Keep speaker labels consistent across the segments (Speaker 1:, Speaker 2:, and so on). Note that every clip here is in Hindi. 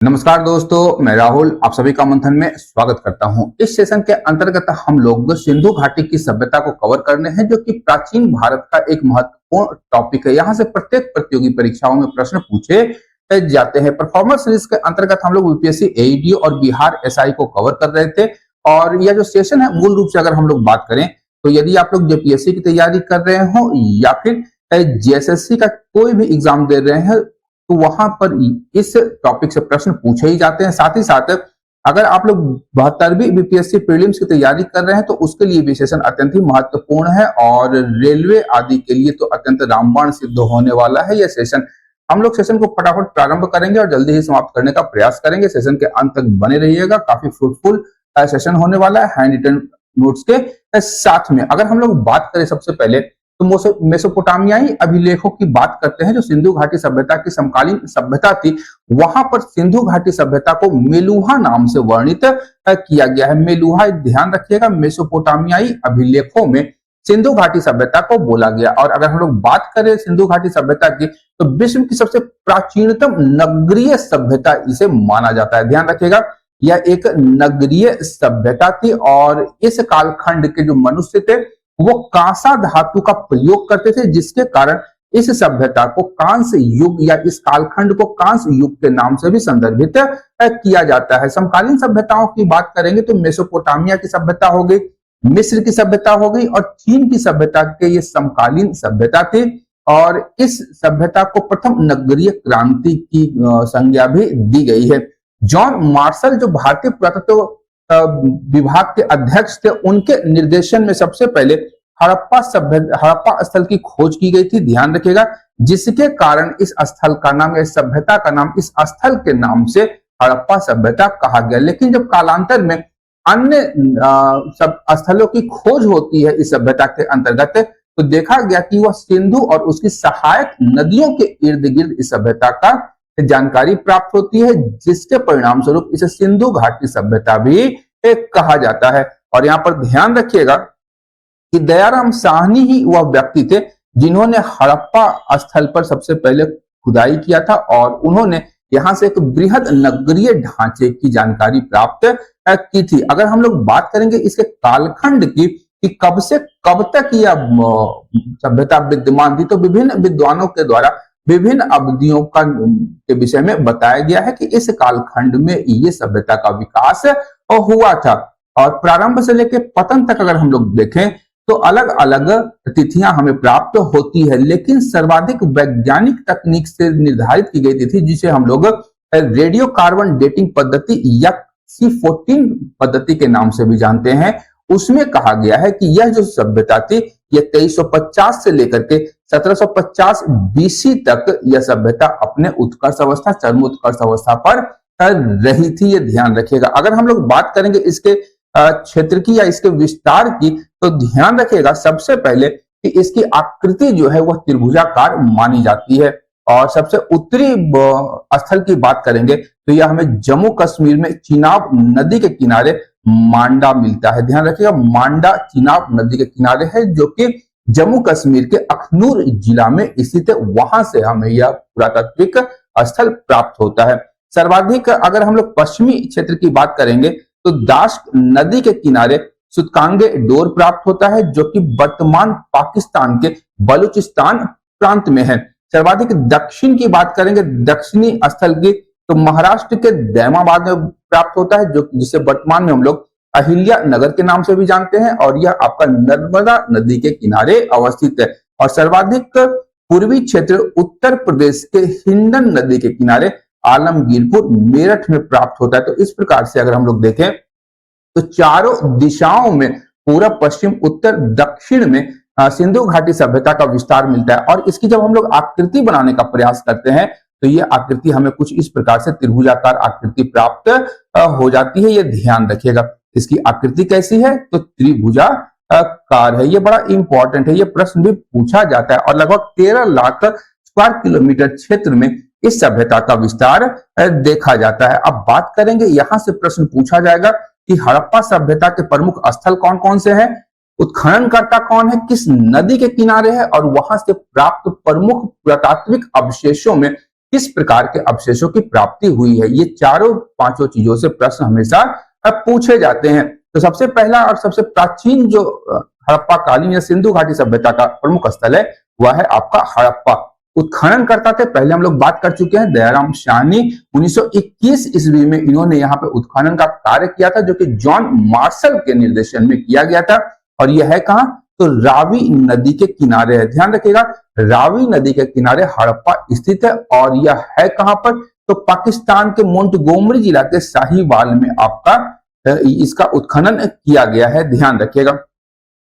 Speaker 1: नमस्कार दोस्तों, मैं राहुल आप सभी का मंथन में स्वागत करता हूं। इस सेशन के अंतर्गत हम लोग सिंधु घाटी की सभ्यता को कवर करने हैं, जो कि प्राचीन भारत का एक महत्वपूर्ण टॉपिक है। यहाँ से प्रत्येक प्रतियोगी परीक्षाओं में प्रश्न पूछे जाते हैं। परफॉर्मेंस सीरीज के अंतर्गत हम लोग यूपीएससी एईडी और बिहार एसआई को कवर कर रहे थे। और यह जो सेशन है, मूल रूप से अगर हम लोग बात करें तो यदि आप लोग जेपीएससी की तैयारी कर रहे हो या फिर जेएसएससी का कोई भी एग्जाम दे रहे हैं, तो वहां पर इस टॉपिक से प्रश्न पूछे ही जाते हैं। साथ ही साथ अगर आप लोग 72वीं बीपीएससी प्रीलिम्स की तैयारी कर रहे हैं तो उसके लिए भी सेशन अत्यंत ही महत्वपूर्ण है और रेलवे आदि के लिए तो अत्यंत रामबाण सिद्ध होने वाला है यह सेशन। हम लोग सेशन को फटाफट प्रारंभ करेंगे और जल्दी ही समाप्त करने का प्रयास करेंगे। सेशन के अंत तक बने रहिएगा, काफी फ्रूटफुल सेशन होने वाला है हैंड रिटन नोट्स के साथ में। अगर हम लोग बात करें सबसे पहले तो मेसोपोटामियाई अभिलेखों की बात करते हैं, जो सिंधु घाटी सभ्यता की समकालीन सभ्यता थी। वहां पर सिंधु घाटी सभ्यता को मेलुहा नाम से वर्णित किया गया है। मेलुहा, ध्यान रखिएगा, मेसोपोटामियाई अभिलेखों में सिंधु घाटी सभ्यता को बोला गया। और अगर हम लोग बात करें सिंधु घाटी सभ्यता की, तो विश्व की सबसे प्राचीनतम नगरीय सभ्यता इसे माना जाता है। ध्यान रखिएगा, यह एक नगरीय सभ्यता थी और इस कालखंड के जो मनुष्य थे वो कांसा धातु का प्रयोग करते थे, जिसके कारण इस सभ्यता को कांस्य युग या इस कालखंड को कांस्य युग के नाम से भी संदर्भित किया जाता है। समकालीन सभ्यताओं की बात करेंगे तो मेसोपोटामिया की सभ्यता हो गई, मिस्र की सभ्यता हो गई और चीन की सभ्यता के ये समकालीन सभ्यता थी। और इस सभ्यता को प्रथम नगरीय क्रांति की संज्ञा भी दी गई है। जॉन मार्शल, जो भारतीय पुरातत्व विभाग के अध्यक्ष थे, उनके निर्देशन में सबसे पहले हड़प्पा स्थल की खोज की गई थी। ध्यान रखिएगा, जिसके कारण इस स्थल का नाम या सभ्यता का नाम इस स्थल के नाम से हड़प्पा सभ्यता कहा गया। लेकिन जब कालांतर में अन्य सब स्थलों की खोज होती है इस सभ्यता के अंतर्गत, तो देखा गया कि वह सिंधु और उसकी सहायक नदियों के इर्द गिर्द इस सभ्यता का जानकारी प्राप्त होती है, जिसके परिणाम स्वरूप इसे सिंधु घाटी सभ्यता भी कहा जाता है। और यहाँ पर ध्यान रखिएगा कि दयाराम साहनी ही वह व्यक्ति थे जिन्होंने हड़प्पा स्थल पर सबसे पहले खुदाई किया था और उन्होंने यहाँ से एक बृहद नगरीय ढांचे की जानकारी प्राप्त की थी। अगर हम लोग बात करेंगे इसके कालखंड की कि कब से कब तक यह सभ्यता विद्यमान थी, तो विभिन्न विद्वानों के द्वारा विभिन्न अवधियों के विषय में बताया गया है कि इस कालखंड में ये सभ्यता का विकास हुआ था। और प्रारंभ से लेकर पतन तक अगर हम लोग देखें तो अलग अलग तिथियां हमें प्राप्त होती है, लेकिन सर्वाधिक वैज्ञानिक तकनीक से निर्धारित की गई तिथि, जिसे हम लोग रेडियो कार्बन डेटिंग पद्धति या C14 पद्धति के नाम से भी जानते हैं, उसमें कहा गया है कि यह जो सभ्यता थी यह 2350 से लेकर के 1750 BC तक यह सभ्यता अपने उत्कर्ष अवस्था, चरम उत्कर्ष अवस्था पर रही थी। ये ध्यान रखिएगा। अगर हम लोग बात करेंगे इसके क्षेत्र की या इसके विस्तार की, तो ध्यान रखिएगा सबसे पहले कि इसकी आकृति जो है वह त्रिभुजाकार मानी जाती है। और सबसे उत्तरी स्थल की बात करेंगे तो यह हमें जम्मू कश्मीर में चिनाब नदी के किनारे मांडा मिलता है। ध्यान रखिएगा, मांडा चिनाब नदी के किनारे है, जो कि जम्मू कश्मीर के अखनूर जिला में स्थित है। वहां से हमें यह पुरातात्विक स्थल प्राप्त होता है। सर्वाधिक अगर हम लोग पश्चिमी क्षेत्र की बात करेंगे तो दाश्क नदी के किनारे सुतकांगे डोर प्राप्त होता है, जो कि वर्तमान पाकिस्तान के बलूचिस्तान प्रांत में है। सर्वाधिक दक्षिण की बात करेंगे दक्षिणी स्थल की, तो महाराष्ट्र के दैमाबाद में प्राप्त होता है, जो जिसे वर्तमान में हम लोग अहिल्या नगर के नाम से भी जानते हैं, और यह आपका नर्मदा नदी के किनारे अवस्थित है। और सर्वाधिक पूर्वी क्षेत्र उत्तर प्रदेश के हिंडन नदी के किनारे आलमगीरपुर मेरठ में प्राप्त होता है। तो इस प्रकार से अगर हम लोग देखें तो चारों दिशाओं में पूर्व, पश्चिम, उत्तर, दक्षिण में सिंधु घाटी सभ्यता का विस्तार मिलता है। और इसकी जब हम लोग आकृति बनाने का प्रयास करते हैं तो ये आकृति हमें कुछ इस प्रकार से त्रिभुजाकार आकृति प्राप्त हो जाती है। ये ध्यान रखिएगा। इसकी आकृति कैसी है, तो त्रिभुजाकार है। ये बड़ा इंपॉर्टेंट है, ये प्रश्न भी पूछा जाता है। और लगभग 13 लाख स्क्वायर किलोमीटर क्षेत्र में इस सभ्यता का विस्तार देखा जाता है। अब बात करेंगे, यहां से प्रश्न पूछा जाएगा कि हड़प्पा सभ्यता के प्रमुख स्थल कौन कौन से हैं, उत्खननकर्ता कौन है, किस नदी के किनारे है, और वहां से प्राप्त प्रमुख पुरातात्विक अवशेषों में किस प्रकार के अवशेषों की प्राप्ति हुई है। ये चारों पांचों चीजों से प्रश्न हमेशा पूछे जाते हैं। तो सबसे पहला और सबसे प्राचीन जो हड़प्पा कालीन या सिंधु घाटी सभ्यता का प्रमुख स्थल है वह है आपका हड़प्पा। उत्खनन करता थे पहले हम लोग बात कर चुके हैं दयाराम साहनी। 1921 ईस्वी में इन्होंने यहाँ पे उत्खनन का कार्य किया था जो कि जॉन मार्शल के निर्देशन में किया गया था। और यह है कहां, तो रावी नदी के किनारे है। ध्यान रखिएगा रावी नदी के किनारे हड़प्पा स्थित है। और यह है कहां पर, तो पाकिस्तान के मोंटगोमरी जिला के साहिवाल में आपका इसका उत्खनन किया गया है। ध्यान रखिएगा।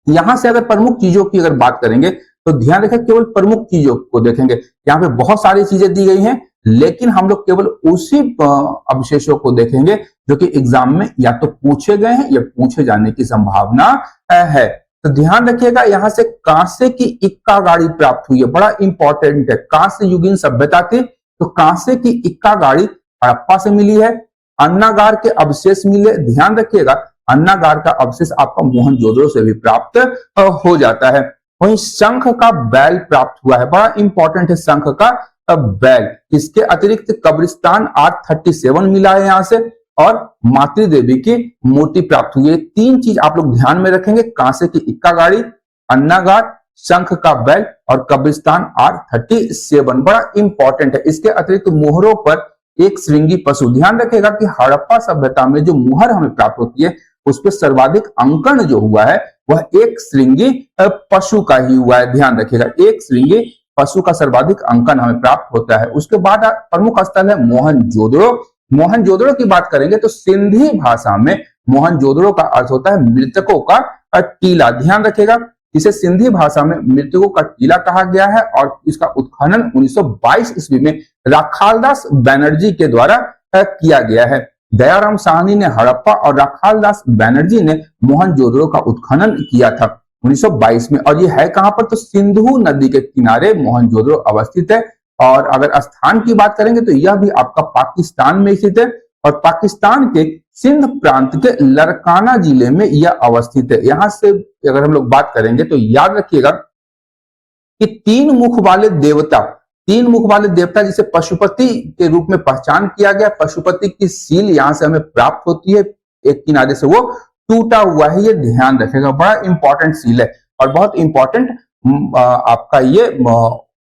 Speaker 1: यहां से अगर प्रमुख चीजों की अगर बात करेंगे तो ध्यान रखें केवल प्रमुख चीजों को देखेंगे। यहाँ पे बहुत सारी चीजें दी गई हैं लेकिन हम लोग केवल उसी अवशेषों को देखेंगे जो कि एग्जाम में या तो पूछे गए हैं या पूछे जाने की संभावना है। तो ध्यान रखिएगा यहाँ से कांसे की इक्का गाड़ी प्राप्त हुई है, बड़ा इंपॉर्टेंट है। कांस्य युगीन सभ्यता थी तो कांसे की इक्का गाड़ी हड़प्पा से मिली है। अन्नागार के अवशेष मिले, ध्यान रखिएगा अन्नागार का अवशेष आपका मोहनजोदड़ो से भी प्राप्त हो जाता है। वहीं शंख का बैल प्राप्त हुआ है, बड़ा इंपॉर्टेंट है शंख का बैल। इसके अतिरिक्त कब्रिस्तान R37 मिला है यहां से और मातृ देवी की मूर्ति प्राप्त हुई है। तीन चीज आप लोग ध्यान में रखेंगे, कांसे की इक्का गाड़ी, अन्नागार, शंख का बैल और कब्रिस्तान R37 बड़ा इंपॉर्टेंट है। इसके अतिरिक्त मोहरों पर एक श्रृंगी पशु, ध्यान रखेगा कि हड़प्पा सभ्यता में जो मुहर हमें प्राप्त होती है उस पर सर्वाधिक अंकन जो हुआ है वह एक श्रृंगी पशु का ही हुआ है। ध्यान रखिएगा एक श्रृंगी पशु का सर्वाधिक अंकन हमें प्राप्त होता है। उसके बाद प्रमुख स्थल है मोहनजोदड़ो। मोहनजोदड़ो की बात करेंगे तो सिंधी भाषा में मोहनजोदड़ो का अर्थ होता है मृतकों का टीला। ध्यान रखिएगा इसे सिंधी भाषा में मृतकों का टीला कहा गया है और इसका उत्खनन 1922 ईस्वी में राखालदास बैनर्जी के द्वारा किया गया है। दयाराम साहनी ने हड़प्पा और राखालदास बैनर्जी ने मोहनजोदड़ो का उत्खनन किया था 1922 में। और ये है कहां पर, तो सिंधु नदी के किनारे मोहनजोदड़ो अवस्थित है। और अगर स्थान की बात करेंगे तो यह भी आपका पाकिस्तान में स्थित है और पाकिस्तान के सिंध प्रांत के लरकाना जिले में यह अवस्थित है। यहां से अगर हम लोग बात करेंगे तो याद रखिएगा कि तीन मुख वाले देवता जिसे पशुपति के रूप में पहचान किया गया। पशुपति की सील यहां से हमें प्राप्त होती है, एक किनारे से वो टूटा हुआ है, ये ध्यान रखेगा, बड़ा इंपॉर्टेंट सील है और बहुत इंपॉर्टेंट आपका ये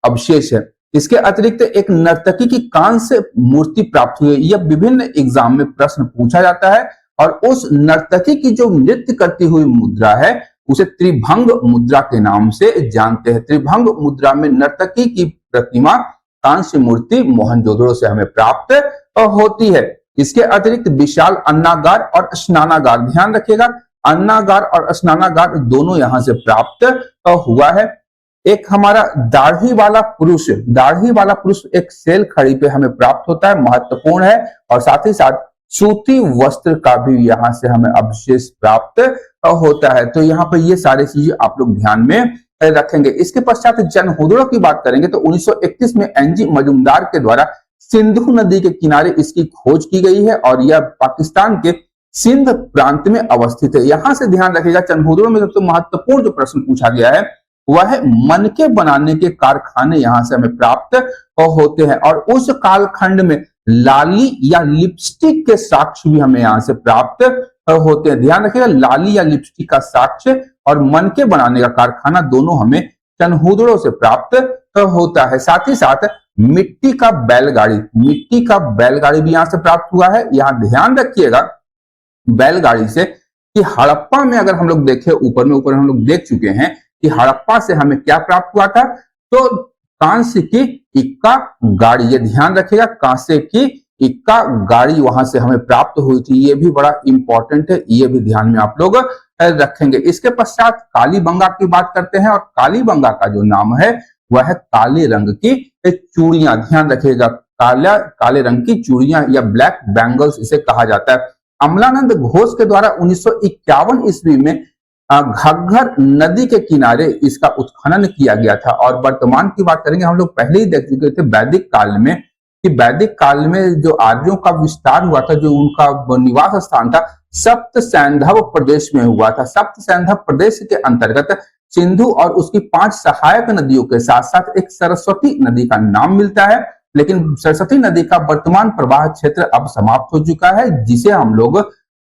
Speaker 1: अवशेष है। इसके अतिरिक्त एक नर्तकी की कांस्य मूर्ति प्राप्त हुई है। यह विभिन्न एग्जाम में प्रश्न पूछा जाता है और उस नर्तकी की जो नृत्य करती हुई मुद्रा है उसे त्रिभंग मुद्रा के नाम से जानते हैं। त्रिभंग मुद्रा में नर्तकी की प्रतिमा कांस्य मूर्ति मोहनजोदड़ो से हमें प्राप्त होती है। इसके अतिरिक्त विशाल अन्नागार और स्नानागार, ध्यान रखिएगा अन्नागार और स्नानागार दोनों यहां से प्राप्त हुआ है। एक हमारा दाढ़ी वाला पुरुष एक सेल खड़ी पे हमें प्राप्त होता है, महत्वपूर्ण है। और साथ ही साथ सूती वस्त्र का भी यहां से हमें अवशेष प्राप्त होता है। तो यहाँ पर ये सारी चीजें आप लोग ध्यान में रखेंगे। इसके पश्चात जनहुदड़ो की बात करेंगे तो 1931 में एनजी मजूमदार के द्वारा सिंधु नदी के किनारे इसकी खोज की गई है और यह पाकिस्तान के सिंध प्रांत में अवस्थित है। यहां से ध्यान रखिएगा जनहुदड़ो में सबसे महत्वपूर्ण जो प्रश्न पूछा गया है वह है मनके बनाने के कारखाने यहां से हमें प्राप्त होते हैं और उस कालखंड में लाली या लिपस्टिक के साक्ष्य भी हमें यहां से प्राप्त होते हैं। ध्यान रखिएगा लाली या लिपस्टिक का साक्ष्य और मनके बनाने का कारखाना दोनों हमें जनहुदड़ो से प्राप्त होता है। साथ ही साथ मिट्टी का बैलगाड़ी भी यहां से प्राप्त हुआ है। यहां ध्यान रखिएगा बैलगाड़ी से कि हड़प्पा में अगर हम लोग देखें ऊपर हम लोग देख चुके हैं कि हड़प्पा से हमें क्या प्राप्त हुआ था, तो कांस्य की इक्का गाड़ी, ये ध्यान रखिएगा कांस्य की इक्का गाड़ी वहां से हमें प्राप्त हुई थी। ये भी बड़ा इंपॉर्टेंट है, ये भी ध्यान में आप लोग रखेंगे। इसके पश्चात कालीबंगा की बात करते हैं और कालीबंगा का जो नाम है वह है काले रंग की चूड़ियां। ध्यान रखिएगा काले रंग की चूड़ियां या ब्लैक बैंगल्स इसे कहा जाता है। अमलानंद घोष के द्वारा 1951 ईस्वी में घग्गर नदी के किनारे इसका उत्खनन किया गया था। और वर्तमान की बात करेंगे, हम लोग पहले ही देख चुके थे वैदिक काल में कि वैदिक काल में जो आर्यों का विस्तार हुआ था, जो उनका निवास स्थान था सप्त सैंधव प्रदेश में हुआ था। सप्त सैंधव प्रदेश के अंतर्गत सिंधु और उसकी 5 सहायक नदियों के साथ साथ एक सरस्वती नदी का नाम मिलता है लेकिन सरस्वती नदी का वर्तमान प्रवाह क्षेत्र अब समाप्त हो चुका है, जिसे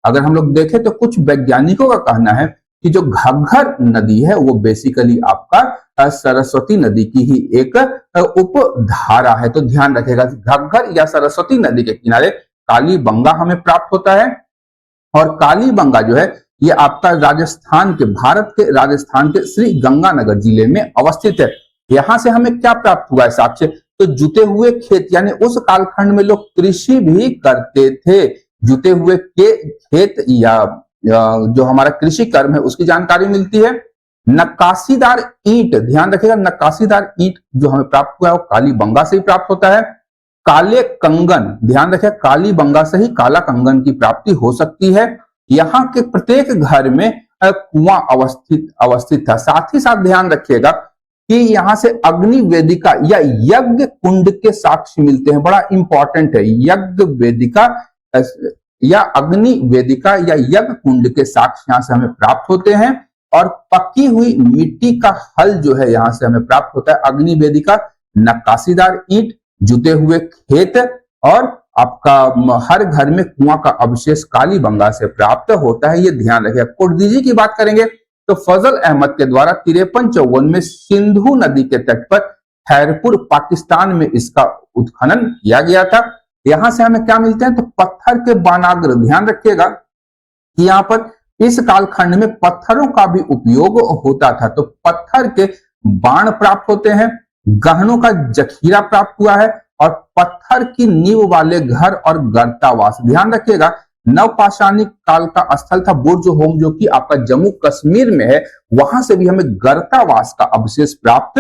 Speaker 1: अगर हम लोग देखें तो कुछ वैज्ञानिकों का कहना है कि जो घग्गर नदी है वो बेसिकली आपका सरस्वती नदी की ही एक उपधारा है। तो ध्यान रखेगा, घग्गर या सरस्वती नदी के किनारे कालीबंगा हमें प्राप्त होता है, और कालीबंगा जो है ये आपका भारत के राजस्थान के श्री गंगानगर जिले में अवस्थित है। यहां से हमें क्या प्राप्त हुआ है साक्ष्य, तो जुते हुए खेत, यानी उस कालखंड में लोग कृषि भी करते थे। जुते हुए खेत या जो हमारा कृषि कर्म है उसकी जानकारी मिलती है। नक्काशीदार ईंट, ध्यान रखिएगा, नक्काशीदार ईंट जो हमें प्राप्त हुआ है वो कालीबंगा से ही प्राप्त होता है। काले कंगन, ध्यान रखिए, कालीबंगा से ही काला कंगन की प्राप्ति हो सकती है। यहाँ के प्रत्येक घर में कुआं अवस्थित था। साथ ही साथ ध्यान रखिएगा कि यहाँ से अग्नि वेदिका या यज्ञ कुंड के साक्ष्य मिलते हैं, बड़ा इंपॉर्टेंट है। यज्ञ वेदिका या अग्नि वेदिका या यज्ञ कुंड के साक्ष्य यहाँ से हमें प्राप्त होते हैं, और पकी हुई मिट्टी का हल जो है यहाँ से हमें प्राप्त होता है। अग्नि वेदिका, नक्काशीदार ईंट, जुते हुए खेत, और आपका हर घर में कुआं का अवशेष कालीबंगा से प्राप्त होता है, ये ध्यान रखिए। कोटदीजी की बात करेंगे तो फजल अहमद के द्वारा 53-54 में सिंधु नदी के तट पर खैरपुर पाकिस्तान में इसका उत्खनन किया गया था। यहां से हमें क्या मिलते हैं, तो पत्थर के बानाग्र, ध्यान रखिएगा कि यहाँ पर इस कालखंड में पत्थरों का भी उपयोग होता था। तो पत्थर के बाण प्राप्त होते हैं, गहनों का जखीरा प्राप्त हुआ है, और पत्थर की नींव वाले घर और गर्तावास। ध्यान रखिएगा, नवपाषाणिक काल का स्थल था बुर्ज होम, जो कि आपका जम्मू कश्मीर में है। वहां से भी हमें गर्तावास का अवशेष प्राप्त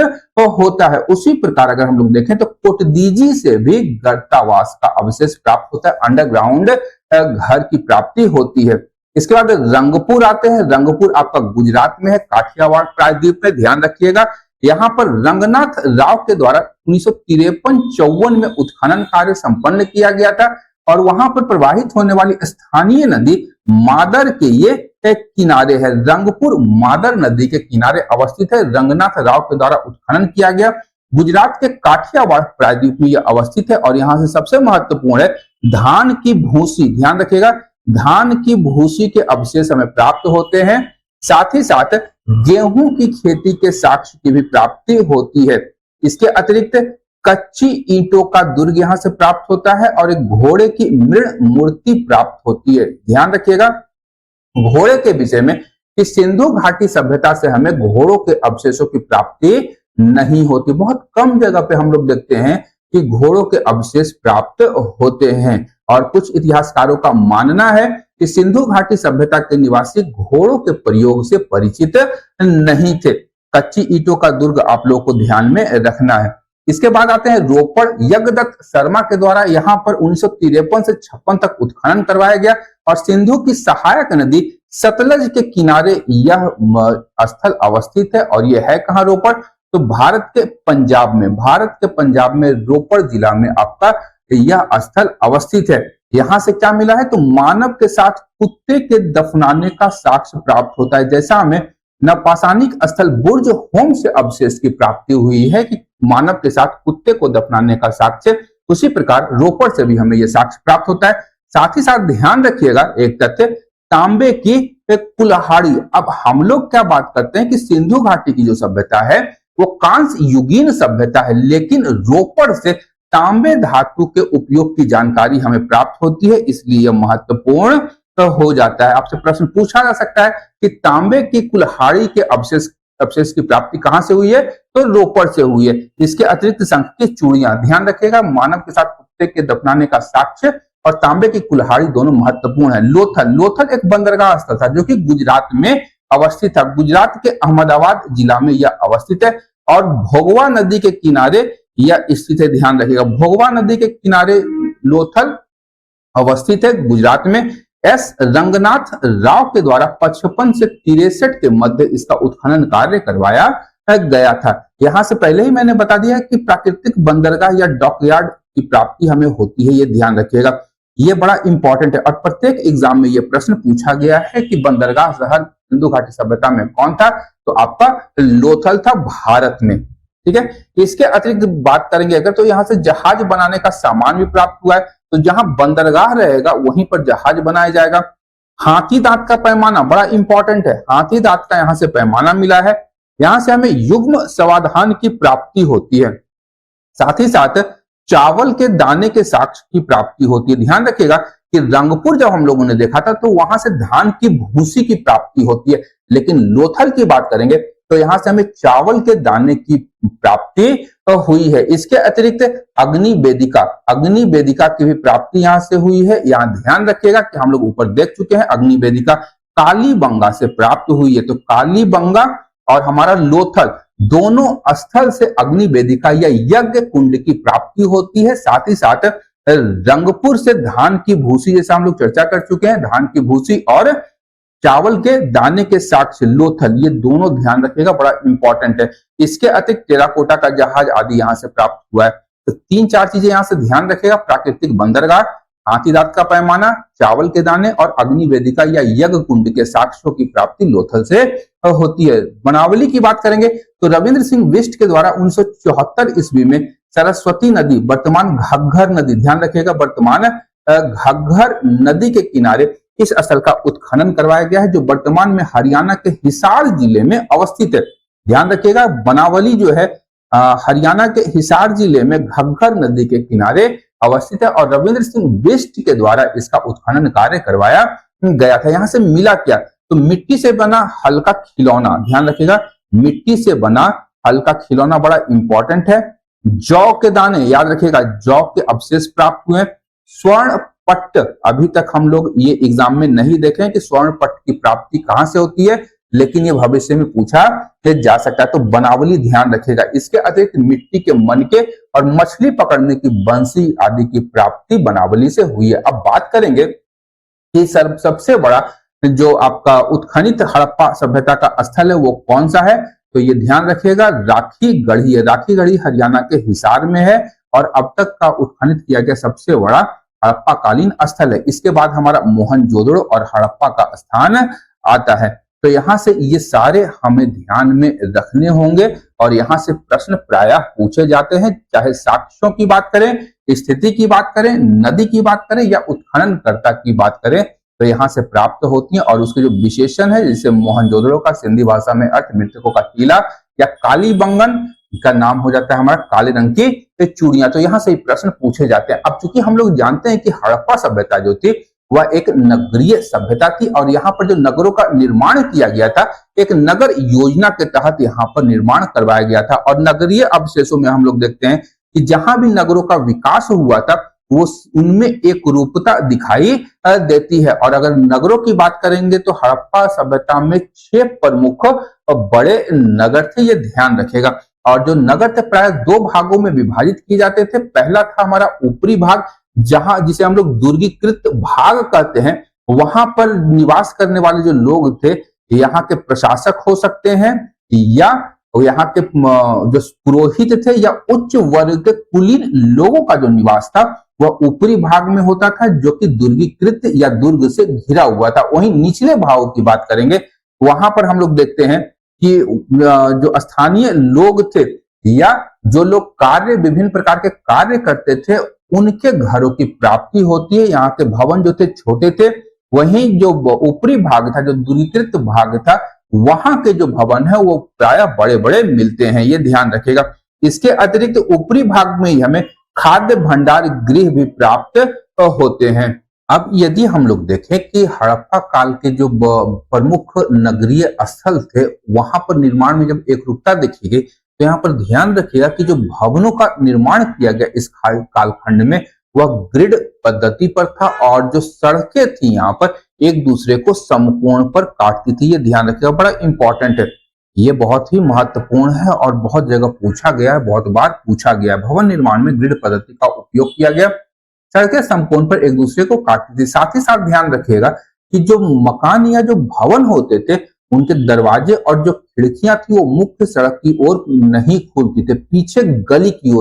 Speaker 1: होता है। उसी प्रकार अगर हम लोग देखें तो कोटदीजी से भी गर्तावास का अवशेष प्राप्त होता है, अंडरग्राउंड घर की प्राप्ति होती है। इसके बाद रंगपुर आते हैं। रंगपुर आपका गुजरात में है, काठियावाड़ प्रायद्वीप में। ध्यान रखिएगा, यहाँ पर रंगनाथ राव के द्वारा 1953-54 में उत्खनन कार्य संपन्न किया गया था, और वहां पर प्रवाहित होने वाली स्थानीय नदी मादर के ये किनारे है। रंगपुर मादर नदी के किनारे अवस्थित है, रंगनाथ राव के द्वारा उत्खनन किया गया। गुजरात के काठियावाड़ प्रायद्वीप में यह अवस्थित है, और यहाँ से सबसे महत्वपूर्ण है धान की भूसी। ध्यान रखिएगा, धान की भूसी के अवशेष हमें प्राप्त होते हैं। साथ ही साथ गेहूं की खेती के साक्ष्य की भी प्राप्ति होती है। इसके अतिरिक्त कच्ची ईंटों का दुर्ग यहां से प्राप्त होता है, और एक घोड़े की मृण मूर्ति प्राप्त होती है। ध्यान रखिएगा घोड़े के विषय में कि सिंधु घाटी सभ्यता से हमें घोड़ों के अवशेषों की प्राप्ति नहीं होती। बहुत कम जगह पे हम लोग देखते हैं कि घोड़ों के अवशेष प्राप्त होते हैं, और कुछ इतिहासकारों का मानना है कि सिंधु घाटी सभ्यता के निवासी घोड़ों के प्रयोग से परिचित नहीं थे। कच्ची ईंटों का दुर्ग आप लोगों को ध्यान में रखना है। इसके बाद आते हैं रोपड़। यज्ञदत्त शर्मा के द्वारा यहाँ पर 1953 से 56 तक उत्खनन करवाया गया, और सिंधु की सहायक नदी सतलज के किनारे यह स्थल अवस्थित है। और यह है कहाँ, रोपड़, तो भारत के पंजाब में रोपड़ जिला में आपका यह स्थल अवस्थित है। यहां से क्या मिला है, तो मानव के साथ कुत्ते के दफनाने का साक्ष्य प्राप्त होता है। जैसा हमें नवपाषाणिक स्थल बुर्ज होम से अवशेष की प्राप्ति हुई है कि मानव के साथ कुत्ते को दफनाने का साक्ष्य, उसी प्रकार रोपड़ से भी हमें यह साक्ष्य प्राप्त होता है। साथ ही साथ ध्यान रखिएगा एक तथ्य, तांबे की एक कुल्हाड़ी। अब हम लोग क्या बात करते हैं कि सिंधु घाटी की जो सभ्यता है वो कांस्य युगीन सभ्यता है, लेकिन रोपड़ से तांबे धातु के उपयोग की जानकारी हमें प्राप्त होती है, इसलिए यह महत्वपूर्ण हो जाता है। आपसे प्रश्न पूछा जा सकता है कि तांबे की कुल्हाड़ी के अवशेष की प्राप्ति कहां से हुई है, तो रोपड़ से हुई है। इसके अतिरिक्त शंख की चूड़ियां, ध्यान रखिएगा, मानव के साथ कुत्ते के दफनाने का साक्ष्य और तांबे की कुल्हाड़ी दोनों महत्वपूर्ण है। लोथल एक बंदरगाह स्थल था जो कि गुजरात में अवस्थित था। गुजरात के अहमदाबाद जिला में यह अवस्थित है, और भोगवा नदी के किनारे यह स्थित है। ध्यान रखिएगा, भोगवा नदी के किनारे लोथल अवस्थित है गुजरात में। एस रंगनाथ राव के द्वारा 55 से 63 के मध्य इसका उत्खनन कार्य करवाया गया था। यहां से पहले ही मैंने बता दिया कि प्राकृतिक बंदरगाह या डॉकयार्ड की प्राप्ति हमें होती है, ये ध्यान रखिएगा, ये बड़ा इंपॉर्टेंट है। और प्रत्येक एग्जाम में यह प्रश्न पूछा गया है कि बंदरगाह शहर सिंधु घाटी सभ्यता में कौन था, तो आपका लोथल था भारत में। ठीक है। इसके अतिरिक्त बात करेंगे अगर तो यहाँ से जहाज बनाने का सामान भी प्राप्त हुआ है, तो जहां बंदरगाह रहेगा वहीं पर जहाज बनाया जाएगा। हाथी दांत का पैमाना बड़ा इंपॉर्टेंट है, हाथी दांत का यहाँ से पैमाना मिला है। यहां से हमें युग्म समाधान की प्राप्ति होती है, साथ ही साथ चावल के दाने के साक्ष्य की प्राप्ति होती है। ध्यान रखिएगा कि रंगपुर जब हम लोगों ने देखा था तो वहां से धान की भूसी की प्राप्ति होती है, लेकिन लोथल की बात करेंगे तो यहां से हमें चावल के दाने की प्राप्ति हुई है। इसके अतिरिक्त अग्नि वेदिका की भी प्राप्ति यहां से हुई है। यहां ध्यान रखिएगा कि हम लोग ऊपर देख चुके हैं अग्नि वेदिका कालीबंगा से प्राप्त हुई है, तो कालीबंगा और हमारा लोथल दोनों स्थल से अग्नि वेदिका या यज्ञ कुंड की प्राप्ति होती है। साथ ही साथ रंगपुर से धान की भूसी, जैसा हम लोग चर्चा कर चुके हैं, धान की भूसी और चावल के दाने के साक्ष्य लोथल, ये दोनों ध्यान रखिएगा, बड़ा इंपॉर्टेंट है। इसके अतिरिक्त टेराकोटा का जहाज आदि यहां से प्राप्त हुआ है। तो 3-4 चीजें यहां से ध्यान रखिएगा, प्राकृतिक बंदरगाह, हाथी दांत का पैमाना, चावल के दाने और अग्नि वेदिका या यज्ञ कुंड के साक्ष्यों की प्राप्ति लोथल से होती है। बनावली की बात करेंगे तो रविंद्र सिंह बिष्ट के द्वारा 1974 ईस्वी में सरस्वती नदी, वर्तमान घग्घर नदी, ध्यान रखिएगा वर्तमान घग्घर नदी के किनारे इस स्थल का उत्खनन करवाया गया है, जो वर्तमान में हरियाणा के हिसार जिले में अवस्थित है। ध्यान रखिएगा बनावली जो है हरियाणा के हिसार जिले में घग्घर नदी के किनारे अवस्थित है और रविंद्र सिंह बिष्ट के द्वारा इसका उत्खनन कार्य करवाया गया था। यहां से मिला क्या, तो मिट्टी से बना हल्का खिलौना, ध्यान रखिएगा मिट्टी से बना हल्का खिलौना बड़ा इंपॉर्टेंट है। जौ के दाने, याद रखिएगा जौ के अवशेष प्राप्त हुए। स्वर्ण पट्ट, अभी तक हम लोग ये एग्जाम में नहीं देखे हैं कि स्वर्ण पट्ट की प्राप्ति कहां से होती है, लेकिन ये भविष्य में पूछा जा सकता है, तो बनावली ध्यान रखिएगा। इसके अतिरिक्त मिट्टी के मनके और मछली पकड़ने की बंसी आदि की प्राप्ति बनावली से हुई है। अब बात करेंगे कि सबसे बड़ा जो आपका उत्खनित हड़प्पा सभ्यता का स्थल है वो कौन सा है, तो ये ध्यान रखिएगा राखी गढ़ी है। राखी गढ़ी हरियाणा के हिसार में है और अब तक का उत्खनित किया गया सबसे बड़ा हड़प्पा कालीन स्थल है। इसके बाद हमारा मोहनजोदड़ो और हड़प्पा का स्थान आता है। तो यहाँ से ये सारे हमें ध्यान में रखने होंगे और यहाँ से प्रश्न प्रायः पूछे जाते हैं, चाहे साक्ष्यों की बात करें, स्थिति की बात करें, नदी की बात करें या उत्खननकर्ता की बात करें, तो यहाँ से प्राप्त होती हैं। और उसके जो विशेषण है, जिसे मोहनजोदड़ो का सिंधी भाषा में अर्थ मृतकों का टीला या कालीबंगन का नाम हो जाता है हमारा काले रंग की चूड़ियां, तो यहाँ से ही प्रश्न पूछे जाते हैं। अब चूंकि हम लोग जानते हैं कि हड़प्पा सभ्यता जो थी वह एक नगरीय सभ्यता थी और यहाँ पर जो नगरों का निर्माण किया गया था, एक नगर योजना के तहत यहाँ पर निर्माण करवाया गया था। और नगरीय अवशेषों में हम लोग देखते हैं कि जहां भी नगरों का विकास हुआ था वो उनमें एक रूपता दिखाई देती है। और अगर नगरों की बात करेंगे तो हड़प्पा सभ्यता में 6 प्रमुख बड़े नगर थे, ये ध्यान रखेगा। और जो नगर थे प्राय 2 भागों में विभाजित किए जाते थे। पहला था हमारा ऊपरी भाग, जहां जिसे हम लोग दुर्गीकृत भाग कहते हैं, वहां पर निवास करने वाले जो लोग थे, यहाँ के प्रशासक हो सकते हैं या यहाँ के जो पुरोहित थे या उच्च वर्ग के कुलीन लोगों का जो निवास था वह ऊपरी भाग में होता था, जो कि दुर्गीकृत या दुर्ग से घिरा हुआ था। वहीं निचले भागों की बात करेंगे, वहां पर हम लोग देखते हैं कि जो स्थानीय लोग थे या जो लोग विभिन्न प्रकार के कार्य करते थे, उनके घरों की प्राप्ति होती है। यहाँ के भवन जो थे छोटे थे, वहीं जो ऊपरी भाग था, जो दुर्गीकृत भाग था, वहां के जो भवन है वो प्राय बड़े बड़े मिलते हैं, ये ध्यान रखिएगा। इसके अतिरिक्त ऊपरी भाग में ही हमें खाद्य भंडार गृह भी प्राप्त होते हैं। अब यदि हम लोग देखें कि हड़प्पा काल के जो प्रमुख नगरीय स्थल थे, वहां पर निर्माण में जब एक रूपता देखी गई, तो यहाँ पर ध्यान रखिएगा कि जो भवनों का निर्माण किया गया इस कालखंड में वह ग्रिड पद्धति पर था और जो सड़कें थी यहाँ पर एक दूसरे को समकोण पर काटती थी, ये ध्यान रखिएगा, बड़ा इंपॉर्टेंट है, ये बहुत ही महत्वपूर्ण है और बहुत जगह पूछा गया है, बहुत बार पूछा गया है। भवन निर्माण में ग्रिड पद्धति का उपयोग किया गया, सड़कें समकोण पर एक दूसरे को काटती थी। साथ ही साथ ध्यान रखिएगा कि जो मकान या जो भवन होते थे, उनके दरवाजे और जो खिड़कियां थी वो मुख्य सड़क की ओर नहीं खुलती थे, पीछे गली की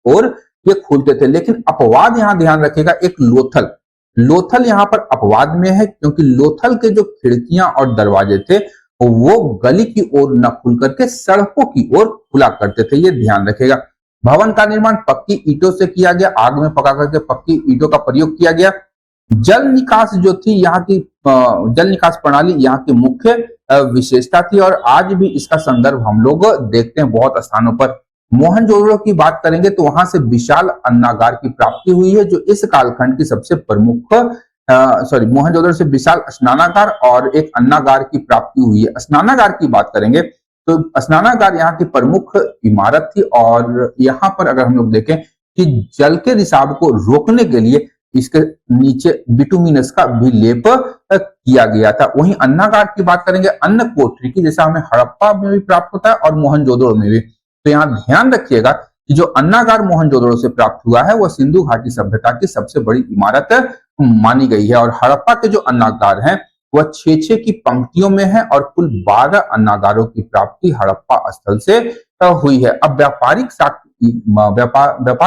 Speaker 1: ओर ये खुलते थे। लेकिन अपवाद यहाँ ध्यान रखिएगा, एक लोथल यहाँ पर अपवाद में है, क्योंकि लोथल के जो खिड़कियां और दरवाजे थे वो गली की ओर न खुल करके सड़कों की ओर खुला करते थे, ये ध्यान रखेगा। भवन का निर्माण पक्की ईंटों से किया गया, आग में पका करके पक्की ईंटों का प्रयोग किया गया। जल निकास जो थी यहाँ की जल निकास प्रणाली यहाँ की मुख्य विशेषता थी और आज भी इसका संदर्भ हम लोग देखते हैं बहुत स्थानों पर। मोहनजोदड़ो की बात करेंगे तो वहां से विशाल अन्नागार की प्राप्ति हुई है, जो इस कालखंड की सबसे प्रमुख मोहनजोदड़ो से विशाल स्नानागार और एक अन्नागार की प्राप्ति हुई है। स्नानागार की बात करेंगे तो स्नानागार यहाँ की प्रमुख इमारत थी और यहाँ पर अगर हम लोग देखें कि जल के रिसाव को रोकने के लिए इसके नीचे बिटुमिनस का भी लेप किया गया था। वहीं अन्नागार की बात करेंगे, अन्न कोठरी की, जैसा हमें हड़प्पा में भी प्राप्त होता है और मोहनजोदड़ो में भी। तो यहाँ ध्यान रखिएगा कि जो अन्नागार मोहनजोदड़ो से प्राप्त हुआ है वह सिंधु घाटी सभ्यता की सबसे बड़ी इमारत मानी गई है। और हड़प्पा के जो अन्नागार हैं वह 6-6 की पंक्तियों में है और कुल 12 अन्नागारों की प्राप्ति हड़प्पा स्थल से हुई है। अब व्यापार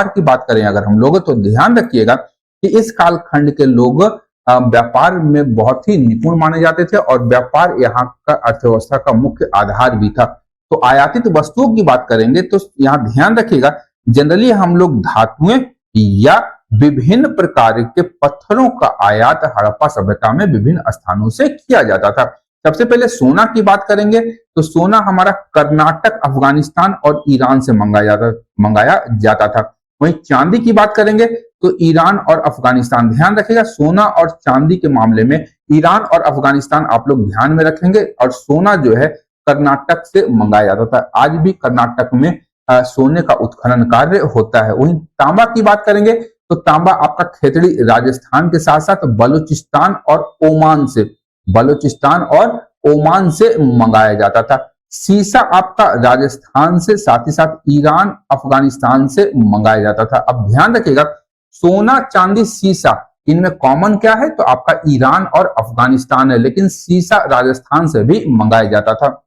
Speaker 1: की बात करें अगर हम लोग, तो ध्यान रखिएगा कि इस कालखंड के लोग व्यापार में बहुत ही निपुण माने जाते थे और व्यापार यहाँ का अर्थव्यवस्था का मुख्य आधार भी था। तो आयातित वस्तुओं की बात करेंगे तो यहाँ ध्यान रखिएगा, जनरली हम लोग धातुएं या विभिन्न प्रकार के पत्थरों का आयात हड़प्पा सभ्यता में विभिन्न स्थानों से किया जाता था। सबसे पहले सोना की बात करेंगे तो सोना हमारा कर्नाटक, अफगानिस्तान और ईरान से मंगाया जाता था। वहीं चांदी की बात करेंगे तो ईरान और अफगानिस्तान, ध्यान रखिएगा सोना और चांदी के मामले में ईरान और अफगानिस्तान आप लोग ध्यान में रखेंगे। और सोना जो है कर्नाटक से मंगाया जाता था। आज भी कर्नाटक में सोने का उत्खनन कार्य होता है। वहीं तांबा की बात करेंगे तो तांबा आपका खेतड़ी राजस्थान के साथ साथ बलूचिस्तान और ओमान से मंगाया जाता था। सीसा आपका राजस्थान से, साथ ही साथ ईरान, अफगानिस्तान से मंगाया जाता था। अब ध्यान रखिएगा सोना, चांदी, सीसा, इनमें कॉमन क्या है तो आपका ईरान और अफगानिस्तान है, लेकिन सीसा राजस्थान से भी मंगाया जाता था।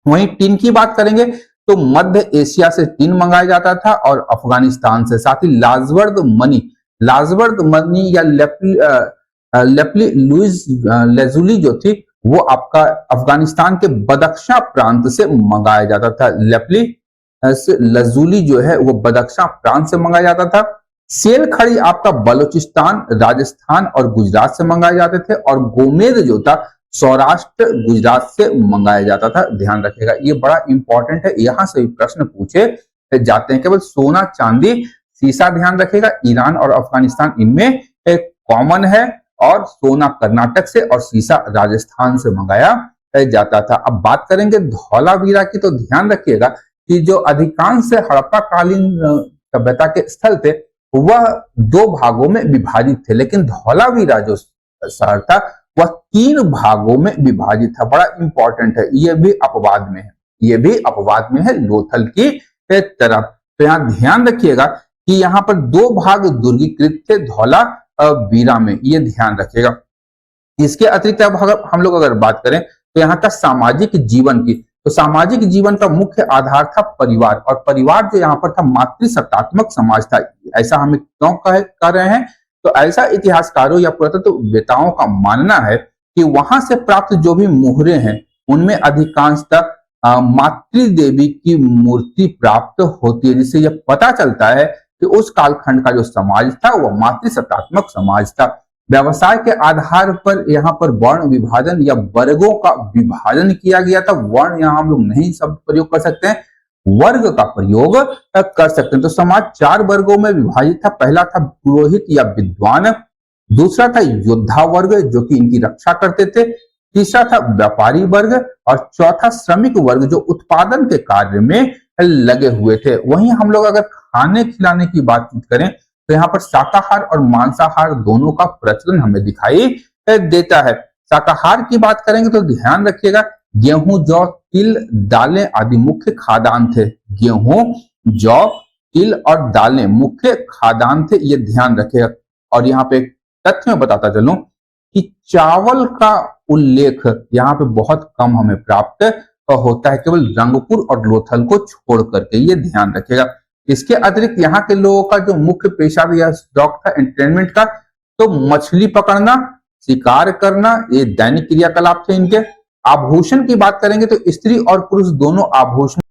Speaker 1: वहीं टिन की बात करेंगे तो मध्य एशिया से टिन मंगाया जाता था और अफगानिस्तान से। साथ ही लाजवर्द मनी या लेपली लुइस लेजुली जो थी वो आपका अफगानिस्तान के बदख्शा प्रांत से मंगाया जाता था। लेपली लजुली जो है वो बदख्शा प्रांत से मंगाया जाता था। सेल खड़ी आपका बलूचिस्तान, राजस्थान और गुजरात से मंगाए जाते थे और गोमेद जो था सौराष्ट्र, गुजरात से मंगाया जाता था। ध्यान रखिएगा ये बड़ा इंपॉर्टेंट है, यहां से भी प्रश्न पूछे जाते हैं। केवल सोना, चांदी, सीसा ध्यान रखिएगा, ईरान और अफगानिस्तान इनमें कॉमन है और सोना कर्नाटक से और सीसा राजस्थान से मंगाया जाता था। अब बात करेंगे धौलावीरा की, तो ध्यान रखिएगा कि जो अधिकांश हड़प्पा कालीन सभ्यता के स्थल थे वह 2 भागों में विभाजित थे, लेकिन धौलावीरा जो शहर था वह 3 भागों में विभाजित था। बड़ा इंपॉर्टेंट है, यह भी अपवाद में है लोथल की तरफ। तो यहाँ ध्यान रखिएगा कि यहाँ पर 2 भाग दुर्गीकृत थे धौलावीरा में, ये ध्यान रखिएगा। इसके अतिरिक्त अब हम लोग अगर बात करें तो यहाँ का सामाजिक जीवन की, तो सामाजिक जीवन का मुख्य आधार था परिवार, और परिवार जो यहाँ पर था मातृसत्तात्मक समाज था। ऐसा हमें क्यों कह रहे हैं तो ऐसा इतिहासकारों या पुरातत्ववेताओं का मानना है कि वहां से प्राप्त जो भी मुहरे हैं उनमें अधिकांशतः मातृ देवी की मूर्ति प्राप्त होती है, जिससे यह पता चलता है कि उस कालखंड का जो समाज था वह मातृसत्तात्मक समाज था। व्यवसाय के आधार पर यहाँ पर वर्ण विभाजन या वर्गों का विभाजन किया गया था। वर्ण यहाँ हम लोग नहीं शब्द प्रयोग कर सकते हैं, वर्ग का प्रयोग कर सकते हैं। तो समाज 4 वर्गों में विभाजित था। पहला था पुरोहित या विद्वान, दूसरा था योद्धा वर्ग जो कि इनकी रक्षा करते थे, तीसरा था व्यापारी वर्ग और चौथा श्रमिक वर्ग जो उत्पादन के कार्य में लगे हुए थे। वहीं हम लोग अगर खाने खिलाने की बातचीत करें तो यहाँ पर शाकाहार और मांसाहार दोनों का प्रचलन हमें दिखाई देता है। शाकाहार की बात करेंगे तो ध्यान रखिएगा गेहूं, जौ, तिल, दालें आदि मुख्य खाद्यान्न थे। गेहूं, जौ, तिल और दालें मुख्य खाद्यान्न थे, ये ध्यान रखिएगा। और यहाँ पे तथ्य में बताता चलूं कि चावल का उल्लेख यहाँ पे बहुत कम हमें प्राप्त होता है, केवल रंगपुर और लोथल को छोड़ करके, ये ध्यान रखिएगा। इसके अतिरिक्त यहाँ के लोगों का जो मुख्य पेशा या शौक था एंटरटेनमेंट का, तो मछली पकड़ना, शिकार करना, ये दैनिक क्रियाकलाप थे इनके। आभूषण की बात करेंगे तो स्त्री और पुरुष दोनों आभूषण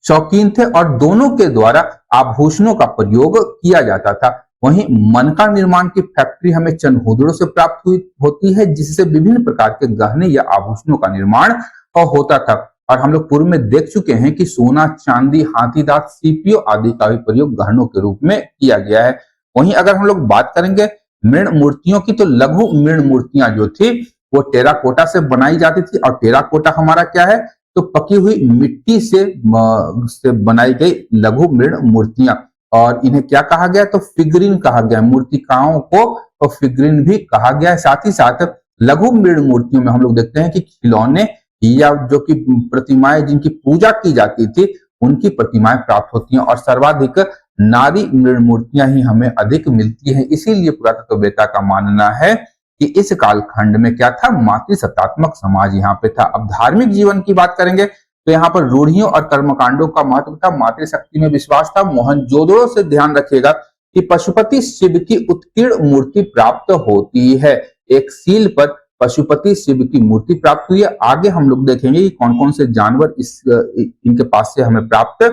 Speaker 1: शौकीन थे और दोनों के द्वारा आभूषणों का प्रयोग किया जाता था। वहीं मन का निर्माण की फैक्ट्री हमें चंदहुदड़ों से प्राप्त हुई होती है, जिससे विभिन्न प्रकार के गहने या आभूषणों का निर्माण होता था। और हम लोग पूर्व में देख चुके हैं कि सोना, चांदी, हाथी दांत, सीपीओ आदि का भी प्रयोग गहनों के रूप में किया गया है। वहीं अगर हम लोग बात करेंगे मृण मूर्तियों की, तो लघु मृण मूर्तियां जो थी वो टेराकोटा से बनाई जाती थी। और टेराकोटा हमारा क्या है, तो पकी हुई मिट्टी से बनाई गई लघु मृण मूर्तियां। और इन्हें क्या कहा गया, तो फिगरिन कहा गया। मूर्तिकाओं को तो फिगरिन भी कहा गया है। साथ ही साथ लघु मृण मूर्तियों में हम लोग देखते हैं कि खिलौने या जो कि प्रतिमाएं जिनकी पूजा की जाती थी उनकी प्रतिमाएं प्राप्त होती हैं। और सर्वाधिक नारी मृण मूर्तियां ही हमें अधिक मिलती हैं। इसीलिए पुरातत्ववेत्ता का मानना है कि इस कालखंड में क्या था, मातृसत्तात्मक समाज यहाँ पे था। अब धार्मिक जीवन की बात करेंगे तो यहाँ पर रूढ़ियों और कर्मकांडों का महत्व था। मातृशक्ति में विश्वास था। मोहनजोदड़ो से ध्यान रखिएगा कि पशुपति शिव की उत्कीर्ण मूर्ति प्राप्त होती है। एक सील पर पशुपति शिव की मूर्ति प्राप्त हुई है। आगे हम लोग देखेंगे कि कौन कौन से जानवर इनके पास से हमें प्राप्त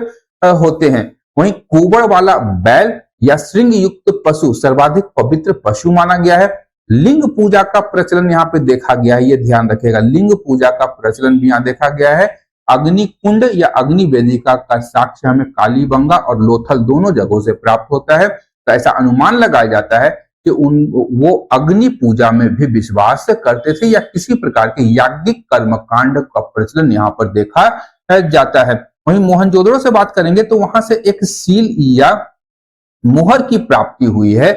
Speaker 1: होते हैं। वहीं कुबड़ वाला बैल या श्रृंग युक्त पशु सर्वाधिक पवित्र पशु माना गया है। लिंग पूजा का प्रचलन यहाँ पे देखा गया है, ये ध्यान रखिएगा। लिंग पूजा का प्रचलन भी यहाँ देखा गया है। अग्नि कुंड या अग्नि वेदिका का साक्ष्य हमें कालीबंगा और लोथल दोनों जगहों से प्राप्त होता है। तो ऐसा अनुमान लगाया जाता है कि वो अग्नि पूजा में भी विश्वास करते थे या किसी प्रकार के याज्ञिक कर्मकांड का प्रचलन यहाँ पर देखा जाता है। वहीं मोहनजोदड़ो से बात करेंगे तो वहां से एक सील या मुहर की प्राप्ति हुई है।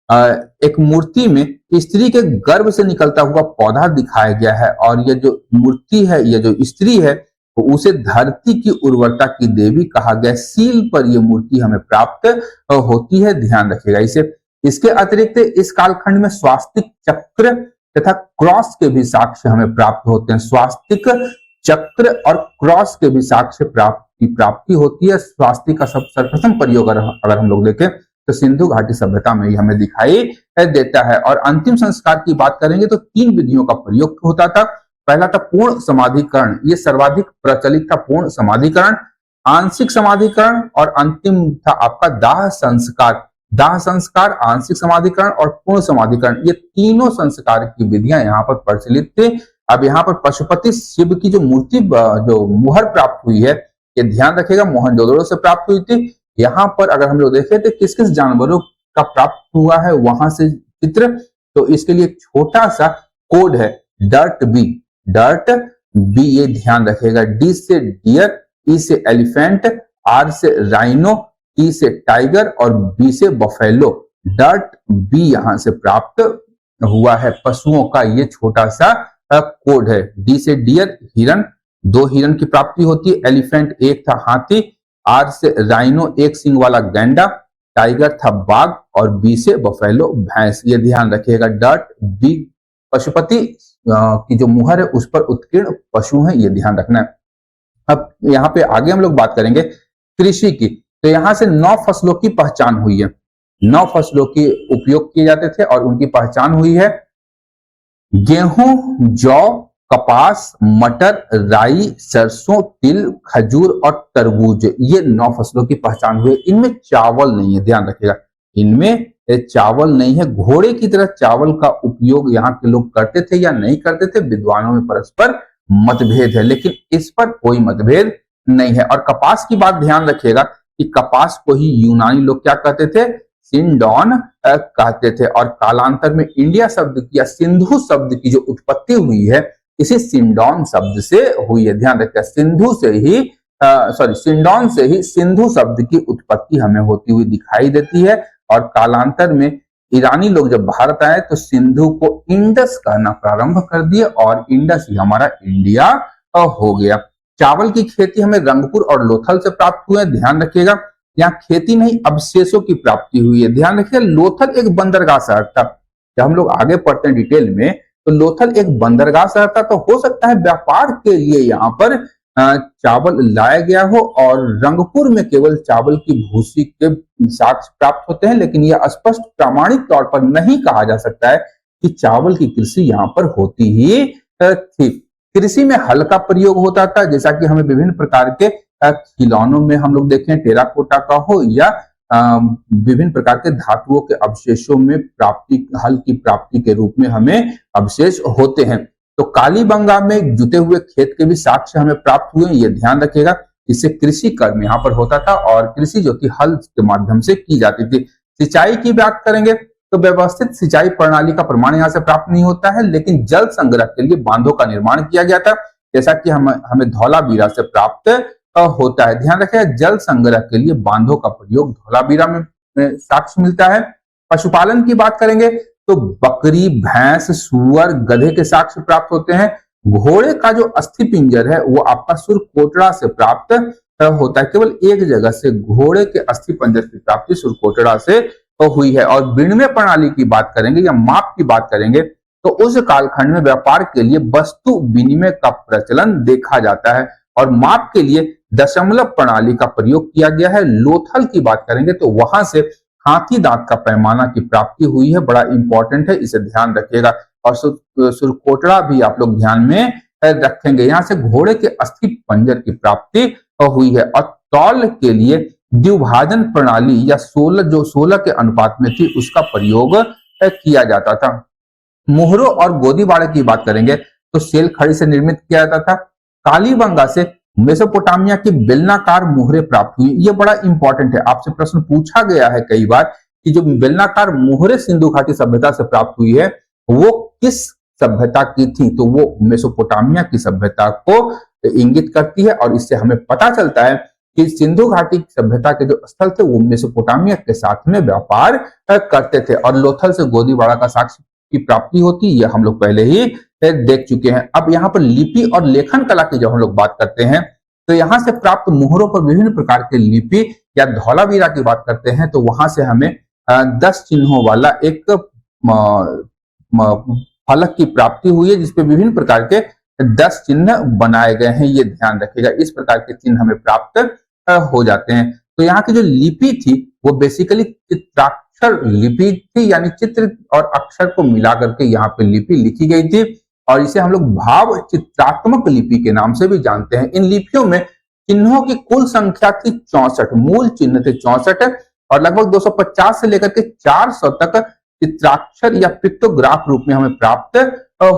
Speaker 1: एक मूर्ति में स्त्री के गर्भ से निकलता हुआ पौधा दिखाया गया है। और ये जो मूर्ति है, ये जो स्त्री है, तो उसे धरती की उर्वरता की देवी कहा गया। सील पर यह मूर्ति हमें प्राप्त होती है, ध्यान रखिएगा इसे। इसके अतिरिक्त इस कालखंड में स्वास्तिक चक्र तथा क्रॉस के भी साक्ष्य हमें प्राप्त होते हैं। स्वास्तिक चक्र और क्रॉस के भी साक्ष्य प्राप्ति होती है। स्वास्तिक का सर्वप्रथम प्रयोग अगर हम लोग देखें तो सिंधु घाटी सभ्यता में ही हमें दिखाई देता है। और अंतिम संस्कार की बात करेंगे तो 3 विधियों का प्रयोग होता था। पहला था पूर्ण समाधिकरण, ये सर्वाधिक प्रचलित था। पूर्ण समाधिकरण, आंशिक समाधिकरण और अंतिम था आपका दाह संस्कार। दाह संस्कार, आंशिक समाधिकरण और पूर्ण समाधिकरण, ये तीनों संस्कार की विधियां यहाँ पर प्रचलित थी। अब यहाँ पर पशुपति शिव की जो मूर्ति जो मुहर प्राप्त हुई है, ये ध्यान रखिएगा मोहनजोदड़ो से प्राप्त हुई थी। यहाँ पर अगर हम लोग देखें तो किस किस जानवरों का प्राप्त हुआ है वहां से चित्र, तो इसके लिए छोटा सा कोड है डर्ट बी। डर्ट बी, ये ध्यान रखिएगा। डी से डियर, ई से एलिफेंट, आर से राइनो, टी से टाइगर और बी से बफेलो। डर्ट बी यहां से प्राप्त हुआ है। पशुओं का ये छोटा सा कोड है। डी से डियर हिरन, 2 हिरन की प्राप्ति होती है। एलिफेंट एक था हाथी, आर से राइनो एक सिंग वाला गैंडा, टाइगर था बाघ और बी से बफेलो भैंस। ये ध्यान रखिएगा। डर्ट बी पशुपति की जो मुहर है उस पर उत्कीर्ण पशु है, ये ध्यान रखना है। अब यहाँ पे आगे हम लोग बात करेंगे कृषि की। तो यहाँ से 9 फसलों की पहचान हुई है। 9 फसलों के उपयोग किए जाते थे और उनकी पहचान हुई है। गेहूं, जौ, कपास, मटर, राई, सरसों, तिल, खजूर और तरबूज, ये 9 फसलों की पहचान हुई है। इनमें चावल नहीं है, ध्यान रखिएगा। इनमें चावल नहीं है। घोड़े की तरह चावल का उपयोग यहाँ के लोग करते थे या नहीं करते थे, विद्वानों में परस्पर मतभेद है, लेकिन इस पर कोई मतभेद नहीं है। और कपास की बात ध्यान रखिएगा कि कपास को ही यूनानी लोग क्या कहते थे, सिंडॉन कहते थे। और कालांतर में इंडिया शब्द की या सिंधु शब्द की जो उत्पत्ति हुई है, इसी सिंडॉन शब्द से हुई है। ध्यान रखिएगा, सिंधु से ही सिंडॉन से ही सिंधु शब्द की उत्पत्ति हमें होती हुई दिखाई देती है। और कालांतर में ईरानी लोग जब भारत आए तो सिंधु को इंडस कहना प्रारंभ कर दिए और इंडस ही हमारा इंडिया हो गया। चावल की खेती हमें रंगपुर और लोथल से प्राप्त हुए, ध्यान रखिएगा। यहाँ खेती नहीं, अवशेषों की प्राप्ति हुई है, ध्यान रखिएगा। लोथल एक बंदरगाह शहर था। जब हम लोग आगे पढ़ते हैं डिटेल में, तो लोथल एक बंदरगाह शहर था। तो हो सकता है व्यापार के लिए यहाँ पर चावल लाया गया हो और रंगपुर में केवल चावल की भूसी के साक्ष्य प्राप्त होते हैं, लेकिन यह स्पष्ट प्रामाणिक तौर पर नहीं कहा जा सकता है कि चावल की कृषि यहाँ पर होती ही थी। कृषि में हल का प्रयोग होता था, जैसा कि हमें विभिन्न प्रकार के खिलौनों में हम लोग देखें, टेराकोटा का हो या विभिन्न प्रकार के धातुओं के अवशेषों में प्राप्ति, हल की प्राप्ति के रूप में हमें अवशेष होते हैं। तो कालीबंगा में जुते हुए खेत के भी साक्ष्य हमें प्राप्त हुए, ये ध्यान रखिएगा। इससे कृषि कर्म यहाँ पर होता था और कृषि जो कि हल के माध्यम से की जाती थी। सिंचाई की बात करेंगे तो व्यवस्थित सिंचाई प्रणाली का प्रमाण यहाँ से प्राप्त नहीं होता है, लेकिन जल संग्रह के लिए बांधों का निर्माण किया गया था, जैसा कि हमें धौलावीरा से प्राप्त होता है। ध्यान रखिएगा, जल संग्रह के लिए बांधों का प्रयोग धौलावीरा में साक्ष्य मिलता है। पशुपालन की बात करेंगे तो बकरी, भैंस, सुअर, गधे के साक्ष्य प्राप्त होते हैं। घोड़े का जो अस्थि पिंजर है वो आपका सुरकोटड़ा से प्राप्त होता है। केवल एक जगह से घोड़े के अस्थि पंजर की प्राप्ति सुरकोटड़ा से हुई है। और विनिमय प्रणाली की बात करेंगे या माप की बात करेंगे तो उस कालखंड में व्यापार के लिए वस्तु विनिमय का प्रचलन देखा जाता है और माप के लिए दशमलव प्रणाली का प्रयोग किया गया है। लोथल की बात करेंगे तो वहां से हाथी दांत का पैमाना की प्राप्ति हुई है, बड़ा इंपॉर्टेंट है, इसे ध्यान रखिएगा। और सुरकोटड़ा भी आप लोग ध्यान में रखेंगे, यहाँ से घोड़े के अस्थि पंजर की प्राप्ति हुई है। और तौल के लिए द्विभाजन प्रणाली या 16 के अनुपात में थी, उसका प्रयोग किया जाता था। मोहरों और गोदीबाड़े की बात करेंगे तो सेल खड़ी से निर्मित किया जाता था। कालीबंगा से मेसोपोटामिया की बेलनाकार मोहरें प्राप्त हुई, ये बड़ा इंपॉर्टेंट है, आपसे प्रश्न पूछा गया है कई बार कि जो बेलनाकार मोहरें सिंधु घाटी सभ्यता से प्राप्त हुई है वो किस सभ्यता की थी, तो वो मेसोपोटामिया की सभ्यता को इंगित करती है। और इससे हमें पता चलता है कि सिंधु घाटी सभ्यता के जो स्थल थे वो मेसोपोटामिया के साथ में व्यापार करते थे। और लोथल से गोदीबाड़ा का साक्ष्य की प्राप्ति होती, ये हम लोग पहले ही देख चुके हैं। अब यहाँ पर लिपि और लेखन कला की जब हम लोग बात करते हैं तो यहाँ से प्राप्त मोहरों पर विभिन्न प्रकार के लिपि या धौलावीरा की बात करते हैं तो वहां से हमें 10 चिन्हों वाला एक फलक की प्राप्ति हुई है, जिसपे विभिन्न प्रकार के 10 चिन्ह बनाए गए हैं, ये ध्यान रखिएगा। इस प्रकार के चिन्ह हमें प्राप्त हो जाते हैं। तो यहाँ की जो लिपि थी वो बेसिकली चित्राक्षर लिपि थी, यानी चित्र और अक्षर को मिला करके यहाँ पे लिपि लिखी गई थी और इसे हम लोग भाव चित्रात्मक लिपि के नाम से भी जानते हैं। इन लिपियों में चिन्हों की कुल संख्या थी 64, मूल चिन्ह थे 64 और लगभग 250 से लेकर के 400 तक चित्राक्षर या पिक्टोग्राफ रूप में हमें प्राप्त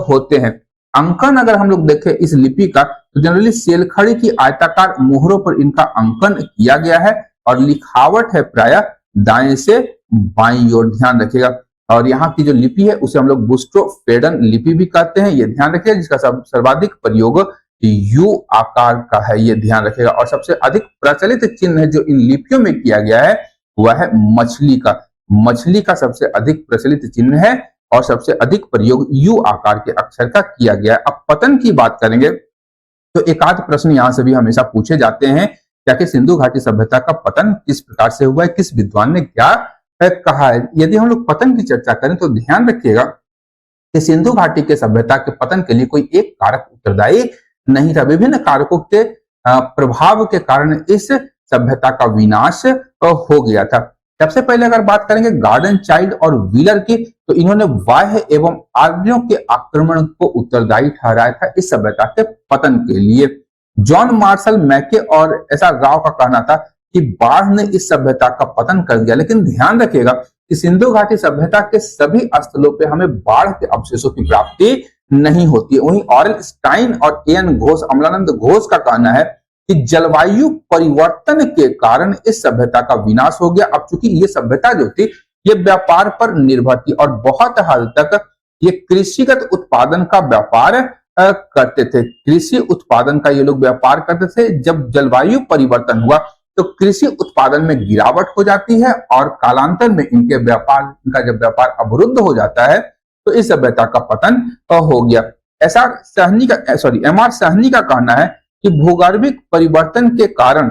Speaker 1: होते हैं। अंकन अगर हम लोग देखें इस लिपि का तो जनरली सेलखड़ी की आयताकार मोहरों पर इनका अंकन किया गया है और लिखावट है प्रायः दाएं से बाईं ओर, ध्यान रखिएगा। और यहाँ की जो लिपि है उसे हम लोग बुस्ट्रोफेडन लिपि भी कहते हैं, ये ध्यान रखिएगा, जिसका सर्वाधिक प्रयोग यू आकार का है, ये ध्यान रखिएगा। और सबसे अधिक प्रचलित चिन्ह है जो इन लिपियों में किया गया है वह है मछली का। मछली का सबसे अधिक प्रचलित चिन्ह है और सबसे अधिक प्रयोग यू आकार के अक्षर का किया गया है। अब पतन की बात करेंगे तो एक आध प्रश्न यहां से भी हमेशा पूछे जाते हैं, क्या कि सिंधु घाटी सभ्यता का पतन किस प्रकार से हुआ है, किस विद्वान ने क्या कहा है। यदि हम लोग पतन की चर्चा करें तो ध्यान रखिएगा कि सिंधु घाटी के सभ्यता के पतन के लिए कोई एक कारक उत्तरदायी नहीं था। विभिन्न कारकों के प्रभाव के कारण इस सभ्यता का विनाश हो गया था। सबसे पहले अगर बात करेंगे गार्डन चाइल्ड और व्हीलर की तो इन्होंने बाह्य एवं आर्यों के आक्रमण को उत्तरदायी ठहराया था इस सभ्यता के पतन के लिए। जॉन मार्शल मैके और ऐसा राव का कहना था कि बाढ़ ने इस सभ्यता का पतन कर दिया, लेकिन ध्यान रखिएगा कि सिंधु घाटी सभ्यता के सभी स्थलों पे हमें बाढ़ के अवशेषों की प्राप्ति नहीं होती है। वहीं ऑरेल स्टाइन और एन घोष, अमलानंद घोष का कहना है कि जलवायु परिवर्तन के कारण इस सभ्यता का विनाश हो गया। अब चूंकि ये सभ्यता जो थी ये व्यापार पर निर्भर थी और बहुत हद तक ये कृषिगत उत्पादन का व्यापार करते थे। कृषि उत्पादन का ये लोग व्यापार करते थे। जब जलवायु परिवर्तन हुआ तो कृषि उत्पादन में गिरावट हो जाती है और कालांतर में इनका जब व्यापार अवरुद्ध हो जाता है तो इस सभ्यता का पतन हो गया। एम.आर. सहनी का कहना है कि भूगर्भिक परिवर्तन के कारण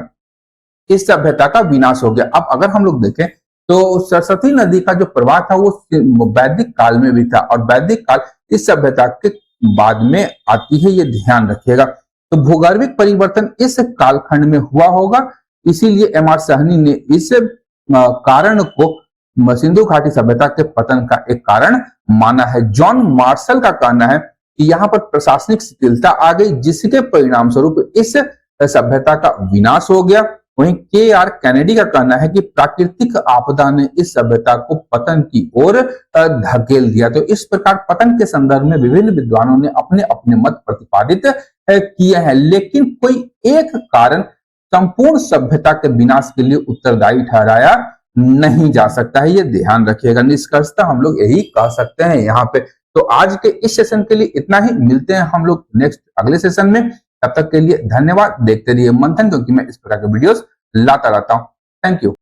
Speaker 1: इस सभ्यता का विनाश हो गया। अब अगर हम लोग देखें तो सरस्वती नदी का जो प्रवाह था वो वैदिक काल में भी था और वैदिक काल इस सभ्यता के बाद में आती है, ये ध्यान रखिएगा। तो भूगर्भिक परिवर्तन इस कालखंड में हुआ होगा, इसीलिए एम.आर. सहनी ने इस कारण को सिंधु घाटी सभ्यता के पतन का एक कारण माना है। जॉन मार्शल का कहना है कि यहाँ पर प्रशासनिक शिथिलता आ गई, जिसके परिणाम स्वरूप इस सभ्यता का विनाश हो गया। वहीं के.आर. कैनेडी का कहना है कि प्राकृतिक आपदा ने इस सभ्यता को पतन की ओर धकेल दिया। तो इस प्रकार पतन के संदर्भ में विभिन्न विद्वानों ने अपने अपने मत प्रतिपादित किए हैं, लेकिन कोई एक कारण संपूर्ण सभ्यता के विनाश के लिए उत्तरदायी ठहराया नहीं जा सकता है। ये ध्यान रखिएगा। निष्कर्षतः हम लोग यही कह सकते हैं यहाँ पे। तो आज के इस सेशन के लिए इतना ही। मिलते हैं हम लोग नेक्स्ट अगले सेशन में। तब तक के लिए धन्यवाद। देखते रहिए मंथन, क्योंकि मैं इस प्रकार के वीडियोस लाता रहता हूं। Thank you.